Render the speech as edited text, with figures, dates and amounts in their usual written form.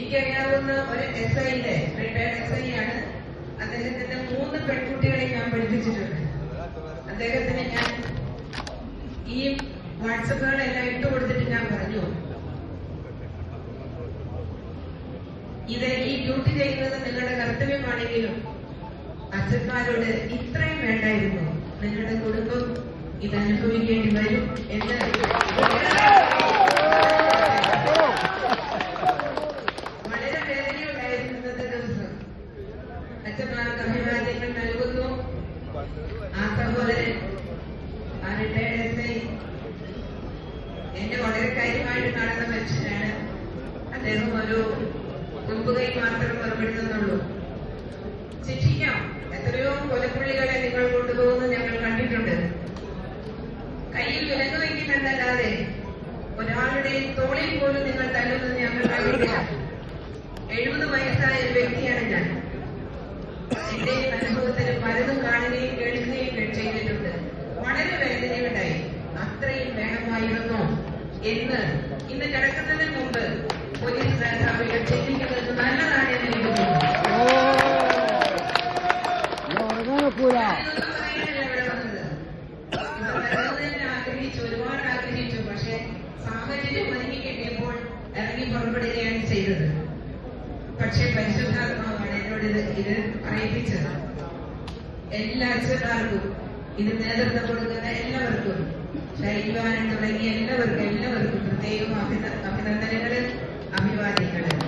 എനിക്കറിയാവുന്ന ഒരു SI retired SI ആണ്. അദ്ദേഹത്തിന്റെ 3 പെൺകുട്ടികളെ ഞാൻ പഠിപ്പിച്ചിട്ടുണ്ട്. അദ്ദേഹത്തിന് ഞാൻ ഈ വാട്സപ്പുകളെല്ലാം ഇട്ടുകൊടുത്തിട്ട് ഞാൻ പറഞ്ഞു, ഇത് ഈ ഡ്യൂട്ടി ചെയ്യുന്നത് നിങ്ങളുടെ കർത്തവ്യമാണെങ്കിലും അച്ഛന്മാരോട് ഇത്രയും വേണ്ടായിരുന്നു, നിങ്ങളുടെ കുടുംബം ഇത് അനുഭവിക്കേണ്ടി വരും എന്ന് വളരെ വേദനയുണ്ടായിരുന്നു. ഇന്നത്തെ ദിവസം അച്ഛന്മാർക്ക് അഭിവാദ്യങ്ങൾ നൽകുന്നു. ആ സഹോദരൻ, ആ റിട്ടയർഡ് SI എന്നെ വളരെ കാര്യമായിട്ട് കാണുന്ന മനുഷ്യനാണ്. അദ്ദേഹം ഒരു മുൻപുകൈ മാത്രം മറുപടി തന്നുള്ളൂ. ശിക്ഷിക്കാം, എത്രയോ കൊലപ്പുള്ളികളെ നിങ്ങൾ കൊണ്ടുപോകുന്നത് ഞങ്ങൾ കണ്ടിട്ടുണ്ട്. കയ്യിൽ വിലങ്ങ് വയ്ക്കുമെന്നല്ലാതെ ഒരാളുടെ തോളിൽ പോലും നിങ്ങൾ തല്ലുന്നത് ഞങ്ങൾ കണ്ടിട്ടില്ല. 70 വയസ്സായ ഒരു വ്യക്തിയാണ് ഞാൻ. എന്റെ അനുഭവത്തിന് പലതും കാണുകയും കേൾക്കുകയും ചെയ്തിട്ടുണ്ട്. വളരെ വേദനയുണ്ടായി. അത്രയും വേണമായിരുന്നോ എന്ന് ഇന്ന് കിടക്കുന്നതിന് മുമ്പ് പോലീസ് മേധാവികൾ ചിന്തിക്കുന്നത് നല്ലതാണ് എന്ന് എനിക്ക് ആഗ്രഹിച്ചു, ഒരുപാട് ആഗ്രഹിച്ചു. പക്ഷെ സാഹചര്യം ഒതുങ്ങി കിട്ടിയപ്പോൾ ഇറങ്ങി പുറപ്പെടുകയാണ് ചെയ്തത്. പക്ഷെ പരിശുദ്ധാത്മാവാണ് എന്നോട് ഇത് പറയിപ്പിച്ചത്. എല്ലാ അച്ഛന്മാർക്കും, ഇത് നേതൃത്വം കൊടുക്കുന്ന എല്ലാവർക്കും, ഷൈൽവാൻ തുടങ്ങിയ എല്ലാവർക്കും പ്രത്യേകം അഭിനന്ദനങ്ങളും അഭിവാദ്യങ്ങളും.